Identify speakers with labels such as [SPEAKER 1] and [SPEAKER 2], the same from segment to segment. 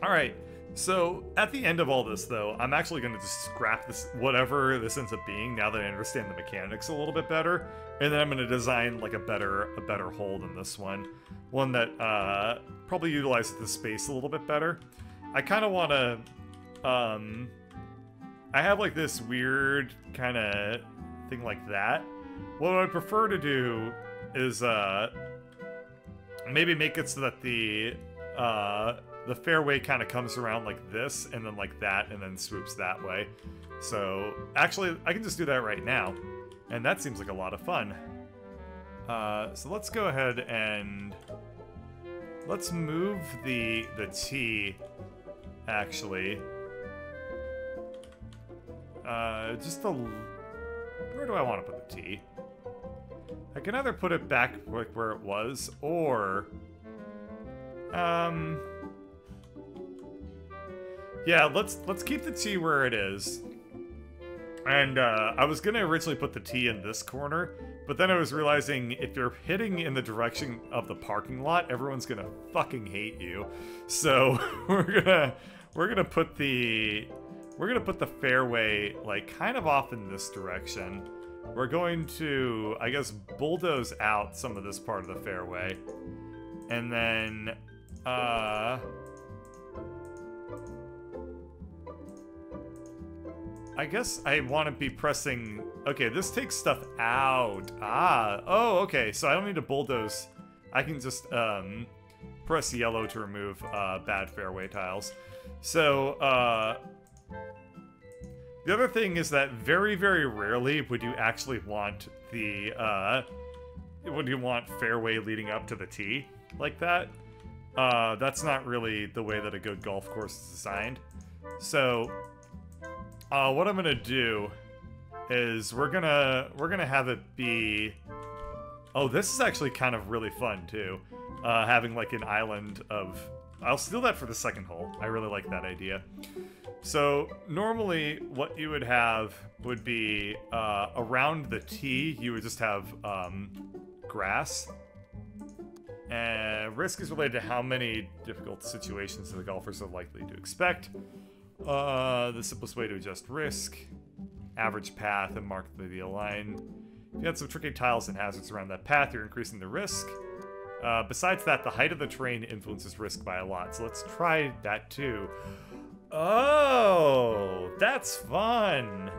[SPEAKER 1] Alright, so at the end of all this, though, I'm actually going to just scrap this, whatever this ends up being, now that I understand the mechanics a little bit better, and then I'm going to design like a better hole than this one. One that probably utilizes the space a little bit better. I kind of want to, I have like this weird kind of thing like that. What I prefer to do is maybe make it so that the fairway kind of comes around like this, and then like that, and then swoops that way. So, actually, I can just do that right now, and that seems like a lot of fun. So let's go ahead and let's move the tee, actually. Just the... Where do I want to put the tee? I can either put it back like where it was, or... Yeah, let's keep the tee where it is. And I was gonna originally put the tee in this corner, but then I was realizing if you're hitting in the direction of the parking lot, everyone's gonna fucking hate you. So we're gonna put the fairway like kind of off in this direction. We're going to, I guess, bulldoze out some of this part of the fairway, and then I guess I want to be pressing... Okay, this takes stuff out. Oh, okay, so I don't need to bulldoze. I can just press yellow to remove bad fairway tiles. So, the other thing is that very, very rarely would you actually want the, would you want fairway leading up to the tee like that. That's not really the way that a good golf course is designed. So, what I'm gonna do is we're gonna have it be... Oh, this is actually kind of really fun too. Having like an island of... I'll steal that for the second hole. I really like that idea. So normally what you would have would be around the tee, you would just have grass. And risk is related to how many difficult situations the golfers are likely to expect. The simplest way to adjust risk, average path, and mark the line. If you had some tricky tiles and hazards around that path, you're increasing the risk. Besides that, the height of the terrain influences risk by a lot, so let's try that too. Oh, that's fun!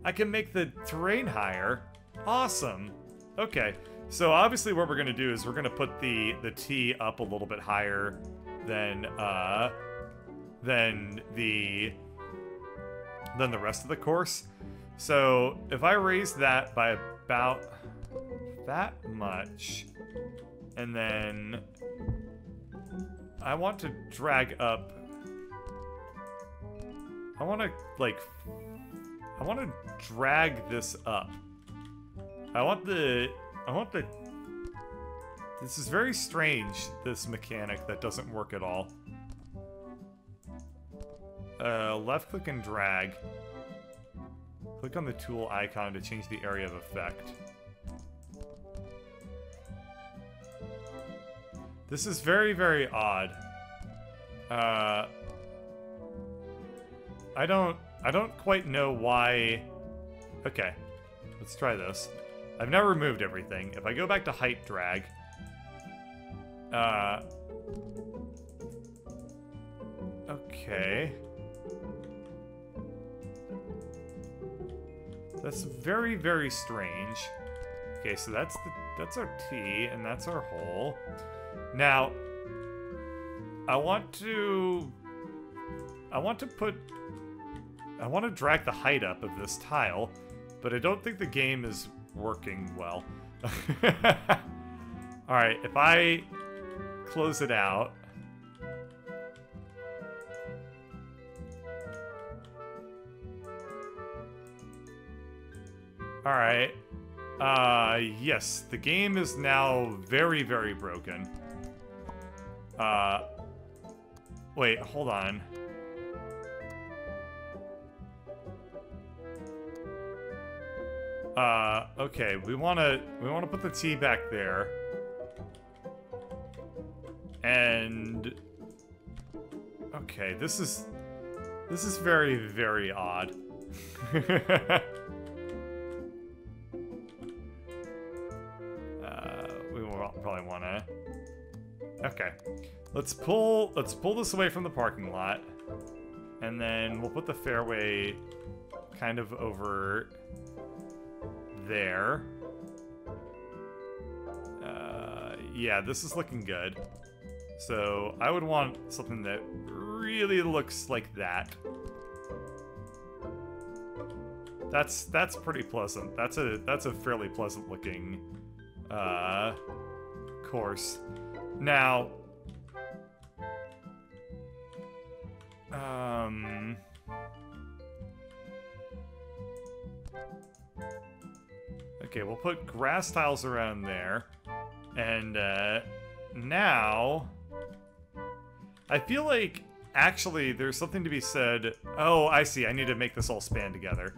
[SPEAKER 1] I can make the terrain higher. Awesome. Okay, so obviously what we're going to do is we're going to put the tee up a little bit higher than the rest of the course. So if I raise that by about that much, and then I want to drag up, I want to drag this up. This is very strange, this mechanic that doesn't work at all. Left click and drag. Click on the tool icon to change the area of effect. This is very, very odd. I don't quite know why... Okay, let's try this. I've now removed everything. If I go back to height drag... Okay. That's very, very strange. Okay, so that's our tee, and that's our hole. Now, I want to drag the height up of this tile, but I don't think the game is working well. Alright, if I close it out... Alright. Yes, the game is now very, very broken. Wait, hold on. Okay, we wanna put the tee back there. And Okay, this is very, very odd. We will probably want to. Okay, let's pull this away from the parking lot, and then we'll put the fairway kind of over there. Yeah, this is looking good. So I would want something that really looks like that. That's pretty pleasant. That's a fairly pleasant looking course. Now, okay, we'll put grass tiles around there, and now I feel like actually there's something to be said. Oh, I see. I need to make this all span together.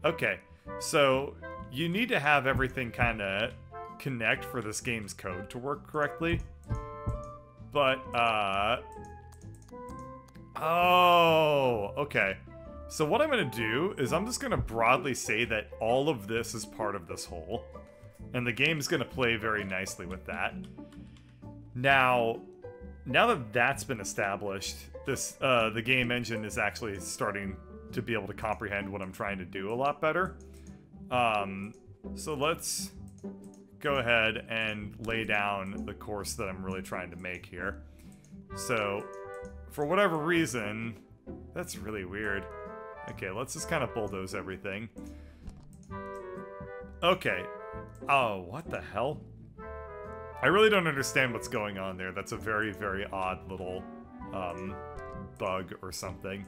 [SPEAKER 1] Okay, so you need to have everything kind of connect for this game's code to work correctly. But, oh, okay. So what I'm going to do is I'm just going to broadly say that all of this is part of this whole. And the game's going to play very nicely with that. Now that that's been established, this the game engine is actually starting to be able to comprehend what I'm trying to do a lot better. So let's go ahead and lay down the course that I'm really trying to make here. So, for whatever reason, that's really weird. Okay, let's just kind of bulldoze everything. Okay. Oh, what the hell? I really don't understand what's going on there. That's a very, very odd little bug or something.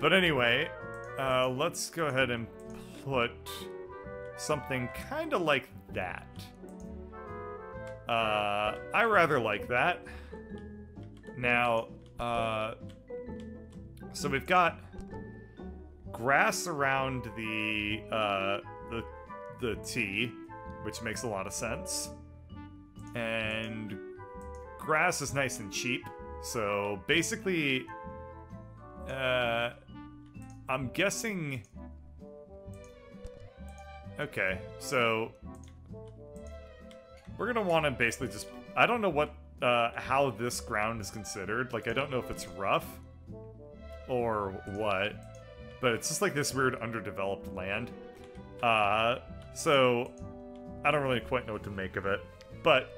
[SPEAKER 1] But anyway, let's go ahead and put something kind of like that. I rather like that. Now, so we've got grass around the tee, which makes a lot of sense. And grass is nice and cheap. So basically, I'm guessing... Okay, so we're gonna want to basically just... I don't know what, how this ground is considered. Like, I don't know if it's rough or what, but it's just like this weird underdeveloped land. So I don't really quite know what to make of it. But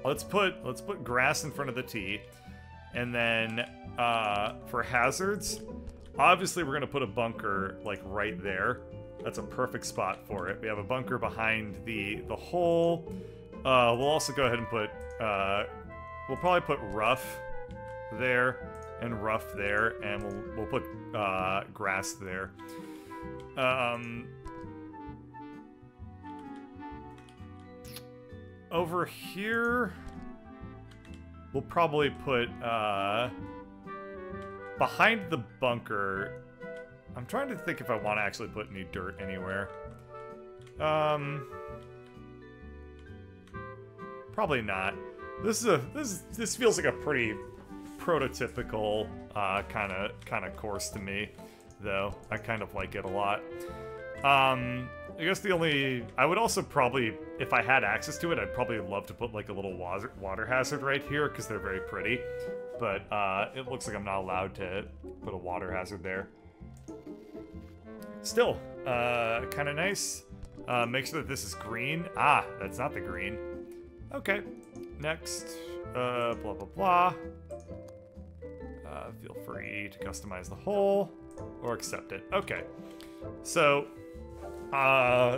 [SPEAKER 1] let's put grass in front of the tee, and then for hazards, obviously we're gonna put a bunker like right there. That's a perfect spot for it. We have a bunker behind the hole. We'll also go ahead and put we'll probably put rough there and rough there, and we'll put grass there. Over here, we'll probably put behind the bunker. I'm trying to think if I want to actually put any dirt anywhere. Probably not. This feels like a pretty prototypical kind of course to me, though. I kind of like it a lot. I guess I would also probably, if I had access to it, I'd probably love to put like a little water hazard right here because they're very pretty. But it looks like I'm not allowed to put a water hazard there. Still, kind of nice. Make sure that this is green. Ah, that's not the green. Okay, next, blah, blah, blah. Feel free to customize the hole or accept it. Okay, so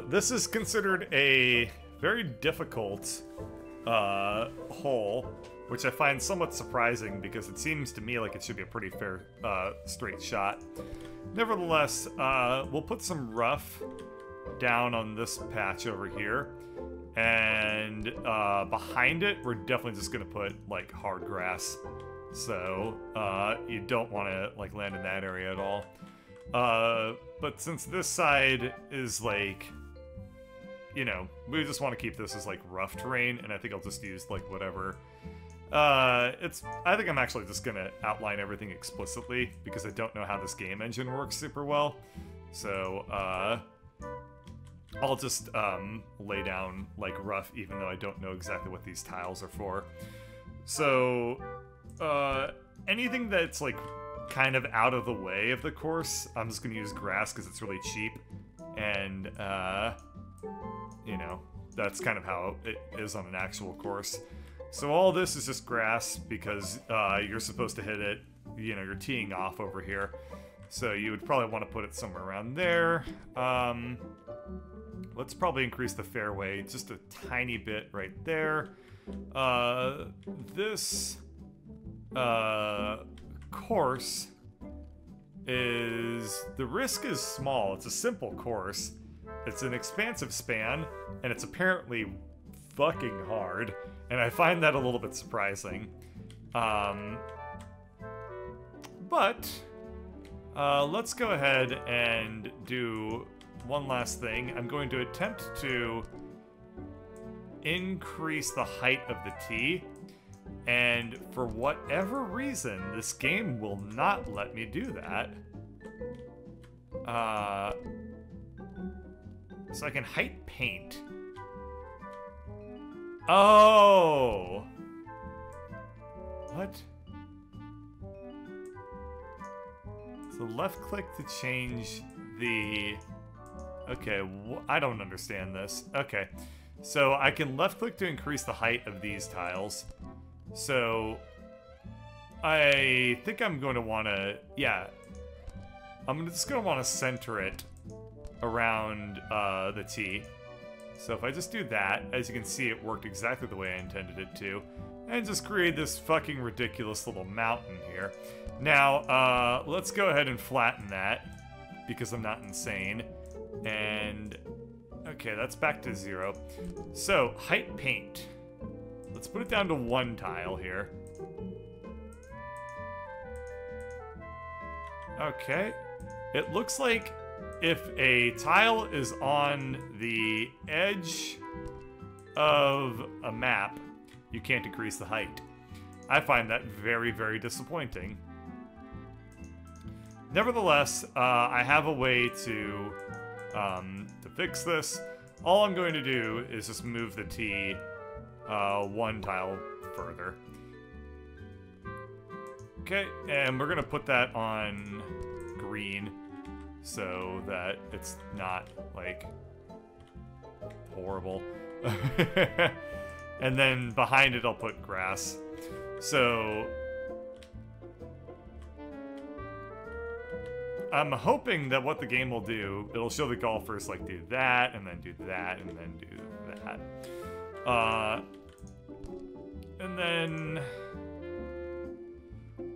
[SPEAKER 1] this is considered a very difficult hole, which I find somewhat surprising because it seems to me like it should be a pretty fair, straight shot. Nevertheless, we'll put some rough down on this patch over here, and behind it, we're definitely just gonna put like hard grass. So you don't want to like land in that area at all. But since this side is like, you know, we just want to keep this as like rough terrain, and I think I'll just use like whatever I think I'm actually just gonna outline everything explicitly because I don't know how this game engine works super well. So, I'll just, lay down, like, rough, even though I don't know exactly what these tiles are for. So, anything that's, like, kind of out of the way of the course, I'm just gonna use grass because it's really cheap. And, you know, that's kind of how it is on an actual course. So all this is just grass because, you're supposed to hit it, you know, you're teeing off over here. So you would probably want to put it somewhere around there. Let's probably increase the fairway just a tiny bit right there. This course is... the risk is small. It's a simple course. It's an expansive span, and it's apparently fucking hard. And I find that a little bit surprising. But let's go ahead and do one last thing. I'm going to attempt to increase the height of the tee. And for whatever reason, this game will not let me do that. So I can height paint. Oh! What? So left click to change the... Okay, I don't understand this. Okay, so I can left click to increase the height of these tiles. So I think I'm going to want to... Yeah. I'm just going to want to center it around the tee. So if I just do that, as you can see, it worked exactly the way I intended it to. And just create this fucking ridiculous little mountain here. Now, let's go ahead and flatten that, because I'm not insane. And, okay, that's back to 0. So, height paint. Let's put it down to 1 tile here. Okay. It looks like if a tile is on the edge of a map, you can't increase the height. I find that very, very disappointing. Nevertheless, I have a way to fix this. All I'm going to do is just move the tee 1 tile further. Okay, and we're gonna put that on green so that it's not, like, horrible. And then behind it I'll put grass. So I'm hoping that what the game will do, it'll show the golfers, like, do that, and then do that, and then do that. And then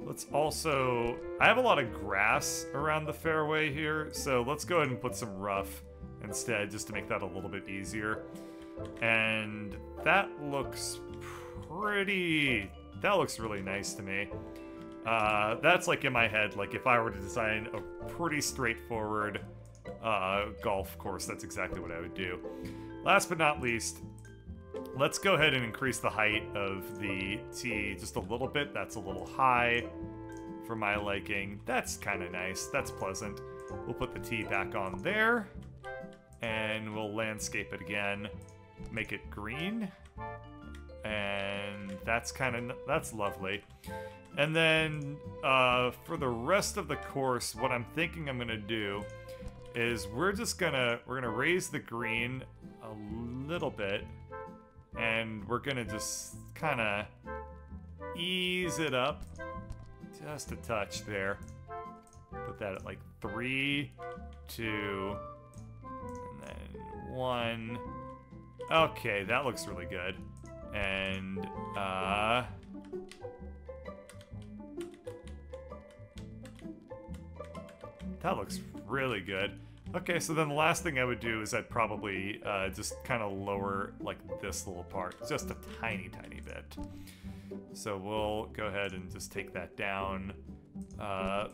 [SPEAKER 1] let's also... I have a lot of grass around the fairway here, so let's go ahead and put some rough instead, just to make that a little bit easier. And that looks pretty... that looks really nice to me. That's like in my head, like if I were to design a pretty straightforward golf course, that's exactly what I would do. Last but not least, let's go ahead and increase the height of the tee just a little bit. That's a little high for my liking. That's kind of nice. That's pleasant. We'll put the tee back on there, and we'll landscape it again. Make it green. And that's that's lovely. And then for the rest of the course, what I'm thinking I'm gonna do is we're gonna raise the green a little bit, and we're gonna just kind of ease it up just a touch there. Put that at like 3, 2, and then 1. Okay, that looks really good. And that looks really good. Okay, so then the last thing I would do is I'd probably just kind of lower, like, this little part just a tiny, tiny bit. So we'll go ahead and just take that down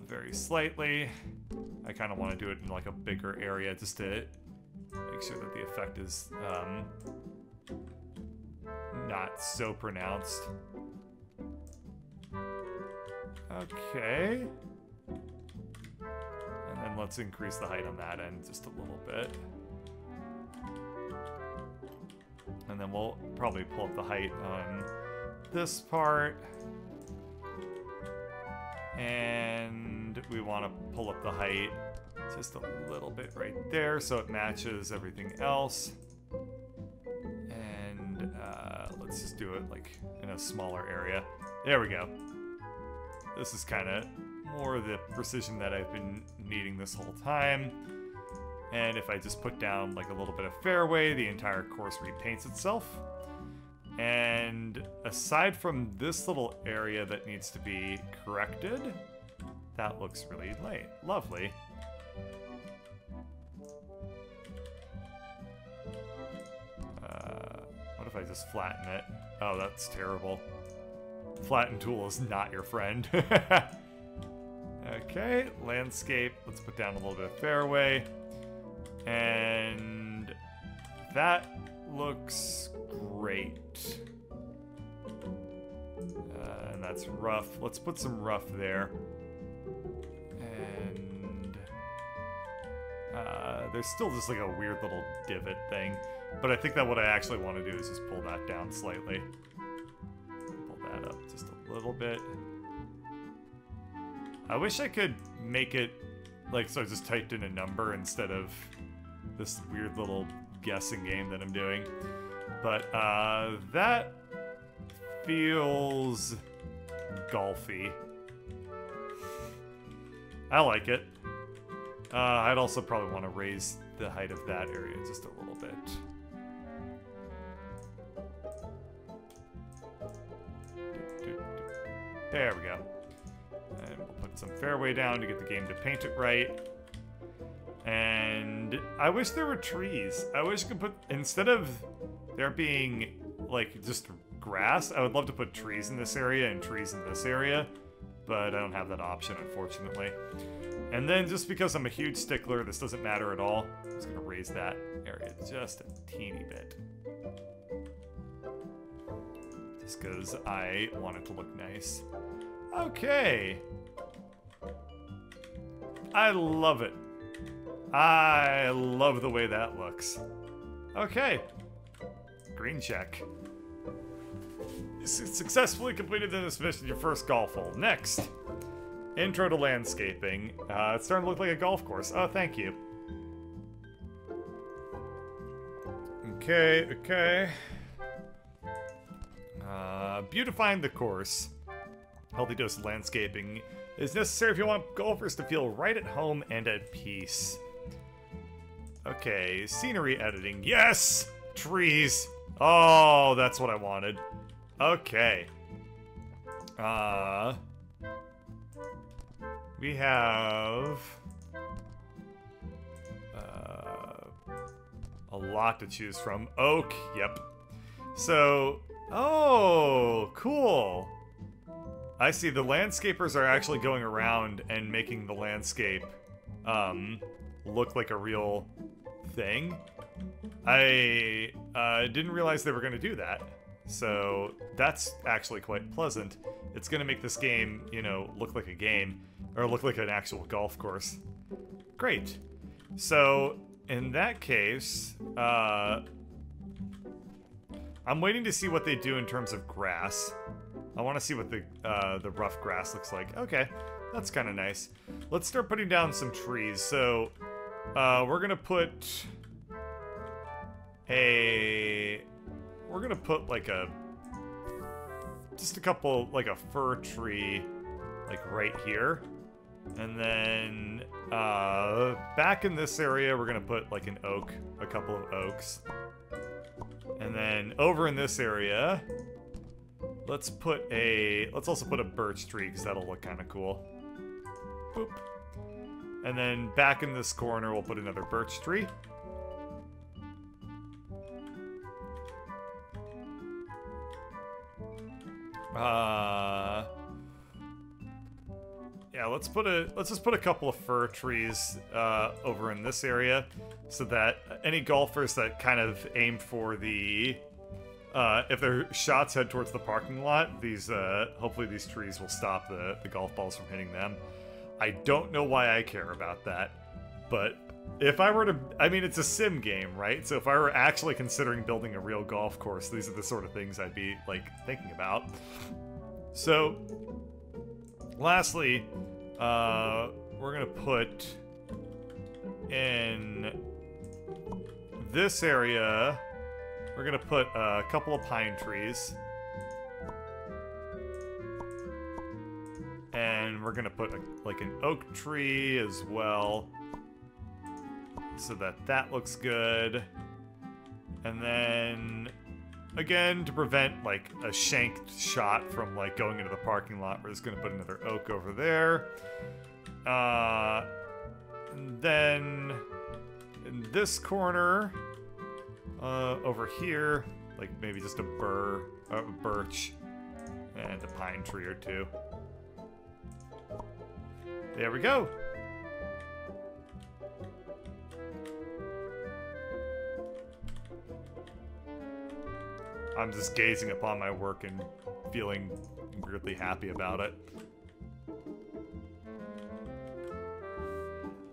[SPEAKER 1] very slightly. I kind of want to do it in, like, a bigger area just to make sure that the effect is not so pronounced. Okay. And then let's increase the height on that end just a little bit. And then we'll probably pull up the height on this part. And we want to pull up the height just a little bit right there so it matches everything else. And let's just do it like in a smaller area. There we go. This is kind of more the precision that I've been needing this whole time. And if I just put down like a little bit of fairway, the entire course repaints itself. And aside from this little area that needs to be corrected, that looks really lovely. What if I just flatten it? Oh, that's terrible. Flatten tool is not your friend. Okay, landscape. Let's put down a little bit of fairway. And that looks great. And that's rough. Let's put some rough there. And there's still just like a weird little divot thing. But I think that what I actually want to do is just pull that down slightly. Pull that up just a little bit. I wish I could make it like so I just typed in a number instead of this weird little guessing game that I'm doing. But that feels golfy. I like it. I'd also probably want to raise the height of that area just a little bit. There we go. And we'll put some fairway down to get the game to paint it right. And I wish there were trees. I wish I could put, instead of there being like just grass, I would love to put trees in this area and trees in this area. But I don't have that option, unfortunately. And then just because I'm a huge stickler, this doesn't matter at all. I'm just gonna raise that area just a teeny bit. Just because I want it to look nice. Okay. I love it. I love the way that looks. Okay. Green check. You successfully completed this mission, your first golf hole. Next. Intro to landscaping. It's starting to look like a golf course. Oh, thank you. Okay, okay. Beautifying the course. Healthy dose of landscaping is necessary if you want golfers to feel right at home and at peace. Okay, scenery editing. Yes! Trees! Oh, that's what I wanted. Okay. We have a lot to choose from. Oak, yep. So, oh, cool. I see, the landscapers are actually going around and making the landscape look like a real thing. I didn't realize they were going to do that. So that's actually quite pleasant. It's going to make this game, you know, look like a game, or look like an actual golf course. Great. So in that case, I'm waiting to see what they do in terms of grass. I want to see what the rough grass looks like. Okay, that's kind of nice. Let's start putting down some trees. So we're gonna put like just a couple, like a fir tree, like right here. And then back in this area, we're gonna put like an oak, a couple of oaks. And then over in this area, let's also put a birch tree, because that'll look kind of cool. Boop. And then back in this corner, we'll put another birch tree. Yeah, let's just put a couple of fir trees over in this area, so that any golfers that kind of aim for the if their shots head towards the parking lot, these hopefully these trees will stop the golf balls from hitting them. I don't know why I care about that, but if I were to, I mean, it's a sim game, right? So if I were actually considering building a real golf course, these are the sort of things I'd be, like, thinking about. So, lastly, we're gonna put in this area, we're gonna put a couple of pine trees. And we're gonna put like an oak tree as well, so that looks good. And then, again, to prevent like a shanked shot from like going into the parking lot, we're just gonna put another oak over there. And then in this corner, over here, like maybe just a birch, and a pine tree or two. There we go. I'm just gazing upon my work and feeling weirdly happy about it.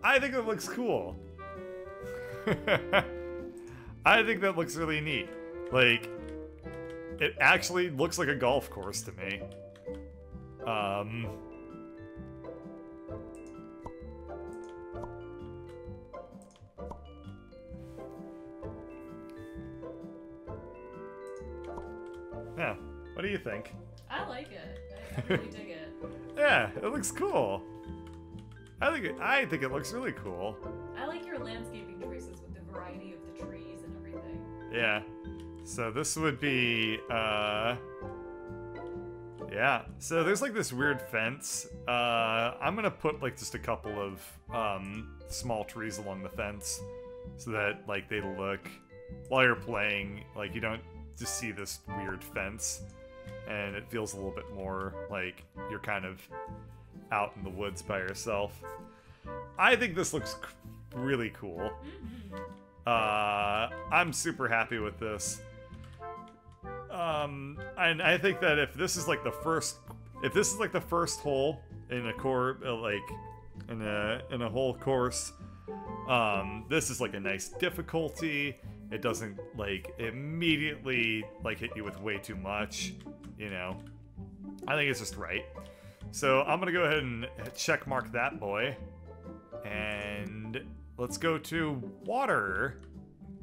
[SPEAKER 1] I think it looks cool. I think that looks really neat. Like, it actually looks like a golf course to me. Yeah, what do you think?
[SPEAKER 2] I like it. I really dig it.
[SPEAKER 1] Yeah, it looks cool. I think it looks really cool.
[SPEAKER 2] I like your landscaping choices with the variety of the trees and everything.
[SPEAKER 1] Yeah. So this would be, yeah. So there's like this weird fence. I'm gonna put like just a couple of, small trees along the fence so that like they look, while you're playing, like you don't just see this weird fence and it feels a little bit more like you're kind of out in the woods by yourself. I think this looks really cool. I'm super happy with this. And I think that if this is like the first hole in a core, like in a whole course, this is like a nice difficulty. It doesn't like immediately like hit you with way too much, you know. I think it's just right. So I'm gonna go ahead and check mark that boy, and let's go to water.